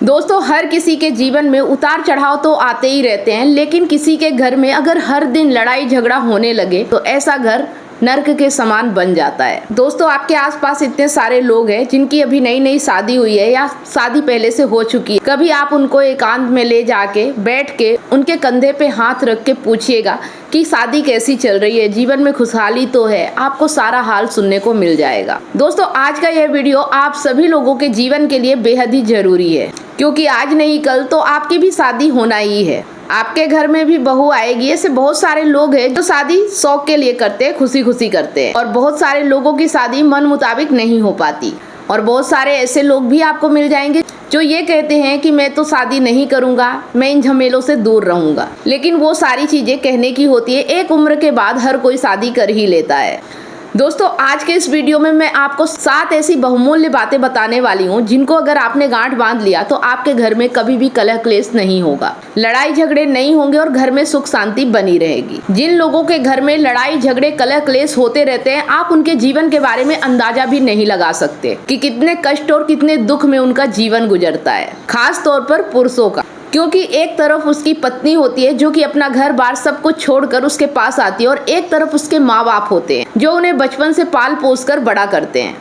दोस्तों, हर किसी के जीवन में उतार चढ़ाव तो आते ही रहते हैं, लेकिन किसी के घर में अगर हर दिन लड़ाई झगड़ा होने लगे तो ऐसा घर नर्क के समान बन जाता है। दोस्तों, आपके आसपास इतने सारे लोग हैं जिनकी अभी नई नई शादी हुई है या शादी पहले से हो चुकी है। कभी आप उनको एकांत में ले जाके बैठ के उनके कंधे पे हाथ रख के पूछिएगा कि शादी कैसी चल रही है, जीवन में खुशहाली तो है। आपको सारा हाल सुनने को मिल जाएगा। दोस्तों, आज का यह वीडियो आप सभी लोगों के जीवन के लिए बेहद ही जरूरी है, क्योंकि आज नहीं कल तो आपकी भी शादी होना ही है। आपके घर में भी बहू आएगी। ऐसे बहुत सारे लोग हैं जो शादी शौक के लिए करते हैं, खुशी खुशी करते हैं, और बहुत सारे लोगों की शादी मन मुताबिक नहीं हो पाती। और बहुत सारे ऐसे लोग भी आपको मिल जाएंगे जो ये कहते हैं कि मैं तो शादी नहीं करूंगा, मैं इन झमेलों से दूर रहूंगा। लेकिन वो सारी चीजें कहने की होती है, एक उम्र के बाद हर कोई शादी कर ही लेता है। दोस्तों, आज के इस वीडियो में मैं आपको 7 ऐसी बहुमूल्य बातें बताने वाली हूँ जिनको अगर आपने गांठ बांध लिया तो आपके घर में कभी भी कलह क्लेश नहीं होगा, लड़ाई झगड़े नहीं होंगे और घर में सुख शांति बनी रहेगी। जिन लोगों के घर में लड़ाई झगड़े कलह क्लेश होते रहते हैं, आप उनके जीवन के बारे में अंदाजा भी नहीं लगा सकते कि कितने कष्ट और कितने दुख में उनका जीवन गुजरता है, खास तौर पर पुरुषों का। क्योंकि एक तरफ उसकी पत्नी होती है जो कि अपना घर बार सब कुछ छोड़कर उसके पास आती है, और एक तरफ उसके माँ बाप होते हैं जो उन्हें बचपन से पाल पोस कर बड़ा करते हैं।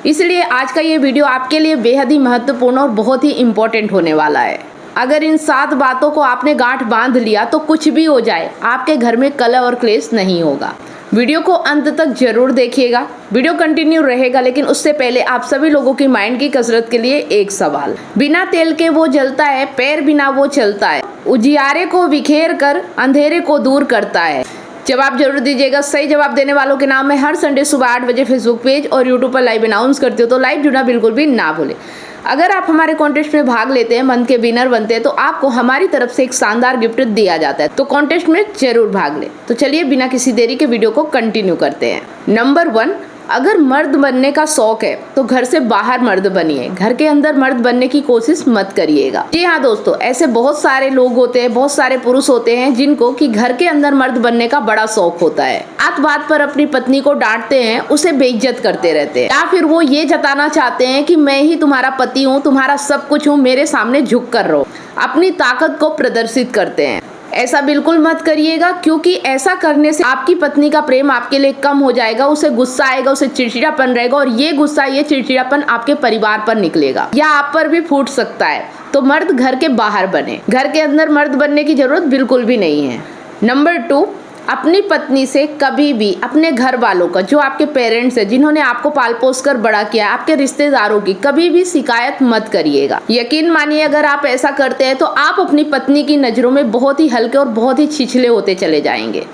इसलिए आज का ये वीडियो आपके लिए बेहद ही महत्वपूर्ण और बहुत ही इम्पोर्टेंट होने वाला है। अगर इन 7 बातों को आपने गांठ बांध लिया तो कुछ भी हो जाए, आपके घर में कलह और क्लेश नहीं होगा। वीडियो को अंत तक जरूर देखिएगा, वीडियो कंटिन्यू रहेगा। लेकिन उससे पहले आप सभी लोगों की माइंड की कसरत के लिए एक सवाल। बिना तेल के वो जलता है, पैर बिना वो चलता है, उजियारे को बिखेर कर अंधेरे को दूर करता है। जवाब जरूर दीजिएगा। सही जवाब देने वालों के नाम मैं हर संडे सुबह 8 बजे फेसबुक पेज और यूट्यूब पर लाइव अनाउंस करती हूँ, तो लाइव जुड़ना बिल्कुल भी ना भूले। अगर आप हमारे कॉन्टेस्ट में भाग लेते हैं, मंथ के विनर बनते हैं, तो आपको हमारी तरफ से एक शानदार गिफ्ट दिया जाता है। तो कॉन्टेस्ट में जरूर भाग लें। तो चलिए बिना किसी देरी के वीडियो को कंटिन्यू करते हैं। नंबर 1, अगर मर्द बनने का शौक है तो घर से बाहर मर्द बनिए, घर के अंदर मर्द बनने की कोशिश मत करिएगा। जी हाँ दोस्तों, ऐसे बहुत सारे लोग होते हैं, बहुत सारे पुरुष होते हैं जिनको कि घर के अंदर मर्द बनने का बड़ा शौक होता है। बात बात पर अपनी पत्नी को डांटते हैं, उसे बेइज्जत करते रहते हैं, या फिर वो ये जताना चाहते हैं कि मैं ही तुम्हारा पति हूँ, तुम्हारा सब कुछ हूँ, मेरे सामने झुक कर रहो। अपनी ताकत को प्रदर्शित करते हैं। ऐसा बिल्कुल मत करिएगा, क्योंकि ऐसा करने से आपकी पत्नी का प्रेम आपके लिए कम हो जाएगा, उसे गुस्सा आएगा, उसे चिड़चिड़ापन रहेगा, और ये गुस्सा ये चिड़चिड़ापन आपके परिवार पर निकलेगा या आप पर भी फूट सकता है। तो मर्द घर के बाहर बने, घर के अंदर मर्द बनने की जरूरत बिल्कुल भी नहीं है। नंबर 2, अपनी पत्नी से कभी भी अपने घर वालों का, जो आपके पेरेंट्स हैं, जिन्होंने आपको पाल पोस कर बड़ा किया, आपके रिश्तेदारों की कभी भी शिकायत मत करिएगा। यकीन मानिए, अगर आप ऐसा करते हैं तो आप अपनी पत्नी की नज़रों में बहुत ही हल्के और बहुत ही छिछले होते चले जाएंगे।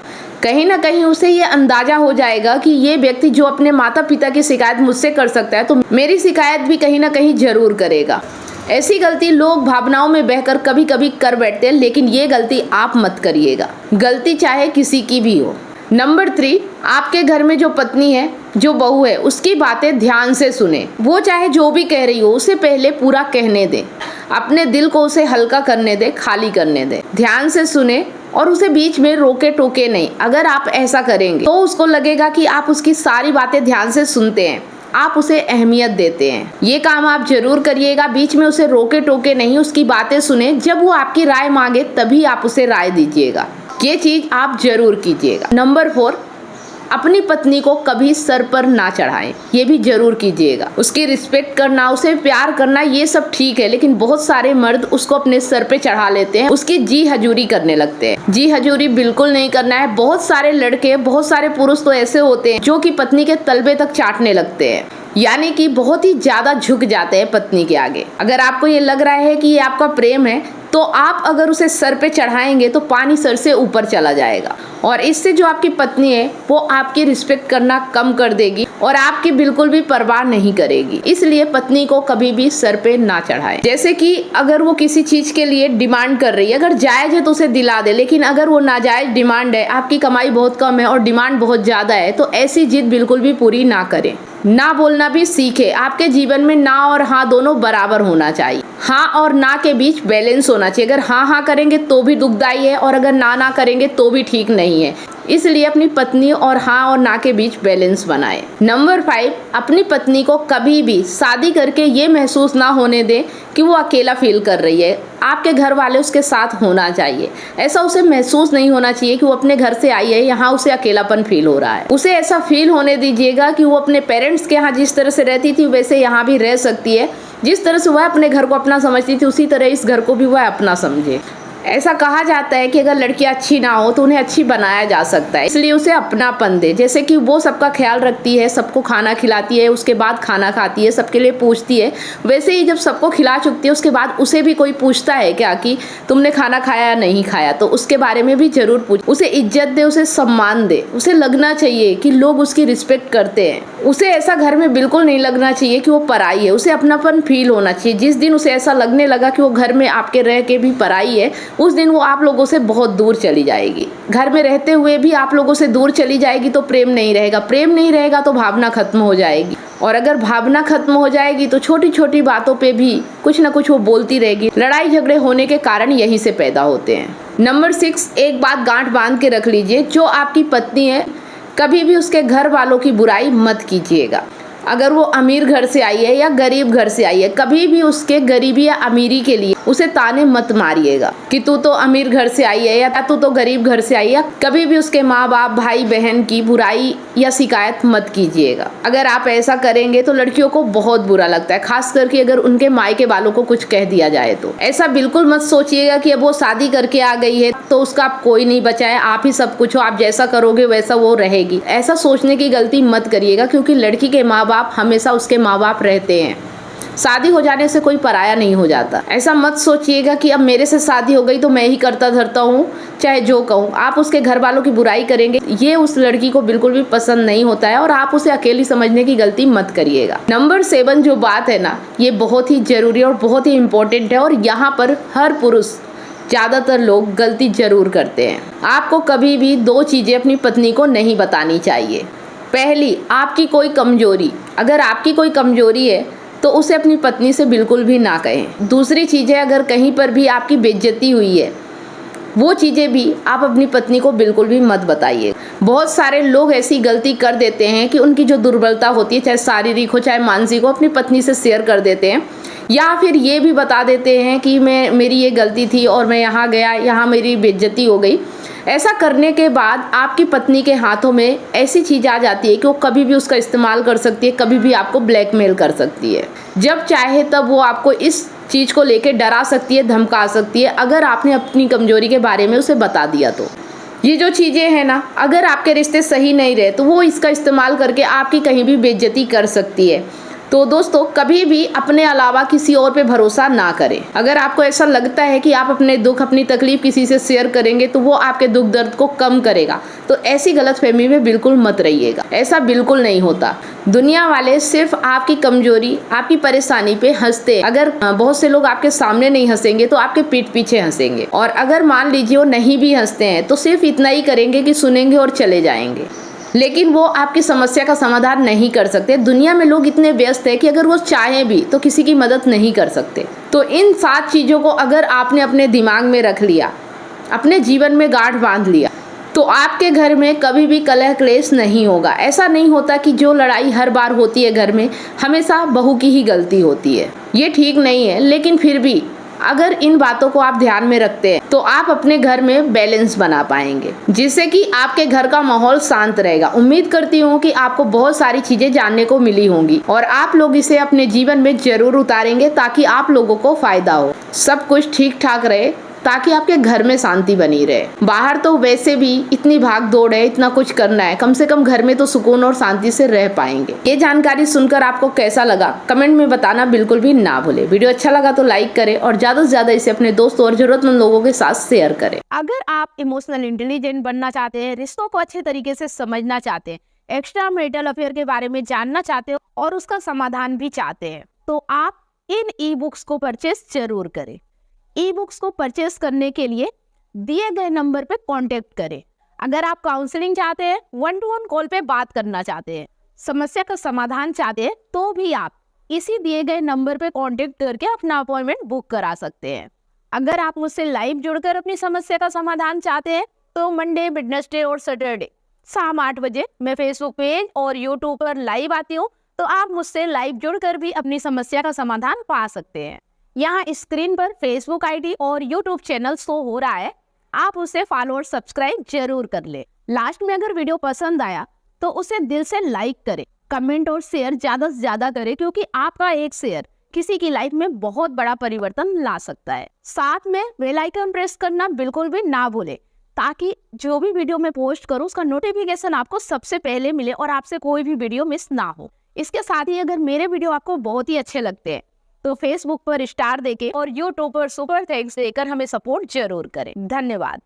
कहीं ना कहीं उसे ये अंदाजा हो जाएगा कि ये व्यक्ति जो अपने माता पिता की शिकायत मुझसे कर सकता है, तो मेरी शिकायत भी कहीं ना कहीं जरूर करेगा। ऐसी गलती लोग भावनाओं में बहकर कभी कभी कर बैठते हैं, लेकिन ये गलती आप मत करिएगा, गलती चाहे किसी की भी हो। नंबर 3, आपके घर में जो पत्नी है, जो बहू है, उसकी बातें ध्यान से सुने। वो चाहे जो भी कह रही हो, उसे पहले पूरा कहने दें, अपने दिल को उसे हल्का करने दें, खाली करने दें। ध्यान से सुने और उसे बीच में रोके टोके नहीं। अगर आप ऐसा करेंगे तो उसको लगेगा कि आप उसकी सारी बातें ध्यान से सुनते हैं, आप उसे अहमियत देते हैं। ये काम आप जरूर करिएगा, बीच में उसे रोके टोके नहीं, उसकी बातें सुने। जब वो आपकी राय मांगे तभी आप उसे राय दीजिएगा। ये चीज आप जरूर कीजिएगा। नंबर 4, अपनी पत्नी को कभी सर पर ना चढ़ाएं, ये भी जरूर कीजिएगा। उसकी रिस्पेक्ट करना, उसे प्यार करना, ये सब ठीक है, लेकिन बहुत सारे मर्द उसको अपने सर पे चढ़ा लेते हैं, उसकी जी हजूरी करने लगते हैं। जी हजूरी बिल्कुल नहीं करना है। बहुत सारे लड़के, बहुत सारे पुरुष तो ऐसे होते हैं जो कि पत्नी के तलबे तक चाटने लगते हैं, यानी कि बहुत ही ज्यादा झुक जाते हैं पत्नी के आगे। अगर आपको ये लग रहा है कि ये आपका प्रेम है, तो आप अगर उसे सर पे चढ़ाएंगे तो पानी सर से ऊपर चला जाएगा, और इससे जो आपकी पत्नी है वो आपकी रिस्पेक्ट करना कम कर देगी और आपकी बिल्कुल भी परवाह नहीं करेगी। इसलिए पत्नी को कभी भी सर पे ना चढ़ाए। जैसे कि अगर वो किसी चीज के लिए डिमांड कर रही है, अगर जायज है तो उसे दिला दे, लेकिन अगर वो नाजायज डिमांड है, आपकी कमाई बहुत कम है और डिमांड बहुत ज्यादा है, तो ऐसी जिद बिल्कुल भी पूरी ना करें। ना बोलना भी सीखे। आपके जीवन में ना और हाँ दोनों बराबर होना चाहिए। हाँ और ना के बीच बैलेंस होना चाहिए। अगर हाँ हाँ करेंगे तो भी दुखदाई है, और अगर ना ना करेंगे तो भी ठीक नहीं है। इसलिए अपनी पत्नी और हाँ और ना के बीच बैलेंस बनाएं। नंबर 5, अपनी पत्नी को कभी भी शादी करके ये महसूस ना होने दें कि वो अकेला फील कर रही है। आपके घर वाले उसके साथ होना चाहिए। ऐसा उसे महसूस नहीं होना चाहिए कि वो अपने घर से आई है, यहाँ उसे अकेलापन फील हो रहा है। उसे ऐसा फील होने दीजिएगा कि वो अपने पेरेंट्स के यहाँ जिस तरह से रहती थी वैसे यहाँ भी रह सकती है। जिस तरह से वह अपने घर को अपना समझती थी उसी तरह इस घर को भी वह अपना समझे। ऐसा कहा जाता है कि अगर लड़कियां अच्छी ना हो तो उन्हें अच्छी बनाया जा सकता है, इसलिए उसे अपनापन दे। जैसे कि वो सबका ख्याल रखती है, सबको खाना खिलाती है, उसके बाद खाना खाती है, सबके लिए पूछती है, वैसे ही जब सबको खिला चुकती है उसके बाद उसे भी कोई पूछता है क्या कि तुमने खाना खाया या नहीं खाया, तो उसके बारे में भी जरूर पूछ। उसे इज्जत दे, उसे सम्मान दे। उसे लगना चाहिए कि लोग उसकी रिस्पेक्ट करते हैं। उसे ऐसा घर में बिल्कुल नहीं लगना चाहिए कि वो पराई है। उसे अपनापन फील होना चाहिए। जिस दिन उसे ऐसा लगने लगा कि वो घर में आपके रह के भी पराई है, उस दिन वो आप लोगों से बहुत दूर चली जाएगी। घर में रहते हुए भी आप लोगों से दूर चली जाएगी तो प्रेम नहीं रहेगा। प्रेम नहीं रहेगा तो भावना खत्म हो जाएगी, और अगर भावना खत्म हो जाएगी तो छोटी छोटी बातों पे भी कुछ ना कुछ वो बोलती रहेगी। लड़ाई झगड़े होने के कारण यहीं से पैदा होते हैं। नंबर 6, एक बात गांठ बांध के रख लीजिए, जो आपकी पत्नी है कभी भी उसके घर वालों की बुराई मत कीजिएगा। अगर वो अमीर घर से आई है या गरीब घर से आई है, कभी भी उसके गरीबी या अमीरी के लिए उसे ताने मत मारिएगा कि तू तो अमीर घर से आई है या तू तो गरीब घर से आई है। कभी भी उसके माँ बाप, भाई बहन की बुराई या शिकायत मत कीजिएगा। अगर आप ऐसा करेंगे तो लड़कियों को बहुत बुरा लगता है, खास करके अगर उनके मायके वालों को कुछ कह दिया जाए तो। ऐसा बिल्कुल मत सोचिएगा कि अब वो शादी करके आ गई है तो उसका आप कोई नहीं बचा है, आप ही सब कुछ हो, आप जैसा करोगे वैसा वो रहेगी। ऐसा सोचने की गलती मत करिएगा, क्योंकि लड़की के माँ बाप हमेशा उसके माँ बाप रहते हैं। शादी हो जाने से कोई पराया नहीं हो जाता। ऐसा मत सोचिएगा कि अब मेरे से शादी हो गई तो मैं ही करता धरता हूँ, चाहे जो कहूँ। आप उसके घर वालों की बुराई करेंगे, ये उस लड़की को बिल्कुल भी पसंद नहीं होता है, और आप उसे अकेली समझने की गलती मत करिएगा। नंबर 7 जो बात है ना, ये बहुत ही जरूरी और बहुत ही इम्पोर्टेंट है, और यहाँ पर हर पुरुष, ज्यादातर लोग गलती जरूर करते हैं। आपको कभी भी 2 चीजें अपनी पत्नी को नहीं बतानी चाहिए। पहली, आपकी कोई कमजोरी। अगर आपकी कोई कमजोरी है तो उसे अपनी पत्नी से बिल्कुल भी ना कहें। दूसरी चीज़ है, अगर कहीं पर भी आपकी बेइज्जती हुई है, वो चीज़ें भी आप अपनी पत्नी को बिल्कुल भी मत बताइए। बहुत सारे लोग ऐसी गलती कर देते हैं कि उनकी जो दुर्बलता होती है, चाहे शारीरिक हो चाहे मानसिक हो, अपनी पत्नी से शेयर कर देते हैं, या फिर ये भी बता देते हैं कि मेरी ये गलती थी और मैं यहाँ गया, यहाँ मेरी बेइज्जती हो गई। ऐसा करने के बाद आपकी पत्नी के हाथों में ऐसी चीज़ आ जाती है कि वो कभी भी उसका इस्तेमाल कर सकती है, कभी भी आपको ब्लैकमेल कर सकती है। जब चाहे तब वो आपको इस चीज़ को लेकर डरा सकती है, धमका सकती है, अगर आपने अपनी कमजोरी के बारे में उसे बता दिया तो। ये जो चीज़ें हैं ना, अगर आपके रिश्ते सही नहीं रहे तो वो इसका इस्तेमाल करके आपकी कहीं भी बेइज्जती कर सकती है। तो दोस्तों, कभी भी अपने अलावा किसी और पे भरोसा ना करें। अगर आपको ऐसा लगता है कि आप अपने दुख, अपनी तकलीफ किसी से शेयर करेंगे तो वो आपके दुख दर्द को कम करेगा, तो ऐसी गलतफहमी में बिल्कुल मत रहिएगा। ऐसा बिल्कुल नहीं होता। दुनिया वाले सिर्फ आपकी कमजोरी, आपकी परेशानी पे हंसते हैं। अगर बहुत से लोग आपके सामने नहीं हंसेंगे तो आपके पीठ पीछे हंसेंगे, और अगर मान लीजिए वो नहीं भी हंसते हैं तो सिर्फ इतना ही करेंगे कि सुनेंगे और चले जाएंगे, लेकिन वो आपकी समस्या का समाधान नहीं कर सकते। दुनिया में लोग इतने व्यस्त हैं कि अगर वो चाहें भी तो किसी की मदद नहीं कर सकते। तो इन 7 चीज़ों को अगर आपने अपने दिमाग में रख लिया, अपने जीवन में गांठ बांध लिया, तो आपके घर में कभी भी कलह क्लेश नहीं होगा। ऐसा नहीं होता कि जो लड़ाई हर बार होती है घर में हमेशा बहू की ही गलती होती है। ये ठीक नहीं है, लेकिन फिर भी अगर इन बातों को आप ध्यान में रखते हैं तो आप अपने घर में बैलेंस बना पाएंगे, जिससे कि आपके घर का माहौल शांत रहेगा। उम्मीद करती हूँ कि आपको बहुत सारी चीजें जानने को मिली होंगी और आप लोग इसे अपने जीवन में जरूर उतारेंगे ताकि आप लोगों को फायदा हो, सब कुछ ठीक ठाक रहे, ताकि आपके घर में शांति बनी रहे। बाहर तो वैसे भी इतनी भाग दौड़ है, इतना कुछ करना है, कम से कम घर में तो सुकून और शांति से रह पाएंगे। ये जानकारी सुनकर आपको कैसा लगा कमेंट में बताना बिल्कुल भी ना भूले। वीडियो अच्छा लगा तो लाइक करें और ज्यादा से ज्यादा इसे अपने दोस्तों और जरूरतमंद लोगों के साथ शेयर करें। अगर आप इमोशनल इंटेलिजेंट बनना चाहते हैं, रिश्तों को अच्छे तरीके से समझना चाहते हैं, एक्स्ट्रा मैरिटल अफेयर के बारे में जानना चाहते हो और उसका समाधान भी चाहते हैं, तो आप इन ई बुक्स को परचेस जरूर करें। ई बुक्स को परचेस करने के लिए दिए गए नंबर पे कांटेक्ट करें। अगर आप काउंसलिंग चाहते हैं, 1-to-1 कॉल पे बात करना चाहते हैं, समस्या का समाधान चाहते हैं, तो भी आप इसी दिए गए नंबर पे कांटेक्ट करके अपना अपॉइंटमेंट बुक करा सकते हैं। अगर आप मुझसे लाइव जुड़कर अपनी समस्या का समाधान चाहते हैं तो मंडे, वेडनेसडे और सैटरडे शाम 8 बजे मैं फेसबुक पेज और यूट्यूब पर लाइव आती हूँ, तो आप मुझसे लाइव जुड़कर भी अपनी समस्या का समाधान पा सकते हैं। यहाँ स्क्रीन पर फेसबुक आईडी और यूट्यूब चैनल शो हो रहा है, आप उसे फॉलो और सब्सक्राइब जरूर कर ले। लास्ट में अगर वीडियो पसंद आया तो उसे दिल से लाइक करें, कमेंट और शेयर ज्यादा से ज्यादा करें, क्योंकि आपका एक शेयर किसी की लाइफ में बहुत बड़ा परिवर्तन ला सकता है। साथ में बेल आइकन प्रेस करना बिल्कुल भी ना भूलें, ताकि जो भी वीडियो मैं पोस्ट करूं उसका नोटिफिकेशन आपको सबसे पहले मिले और आपसे कोई भी वीडियो मिस ना हो। इसके साथ ही अगर मेरे वीडियो आपको बहुत ही अच्छे लगते हैं तो फेसबुक पर स्टार देके और यूट्यूब पर सुपर थैंक्स देकर हमें सपोर्ट जरूर करें। धन्यवाद।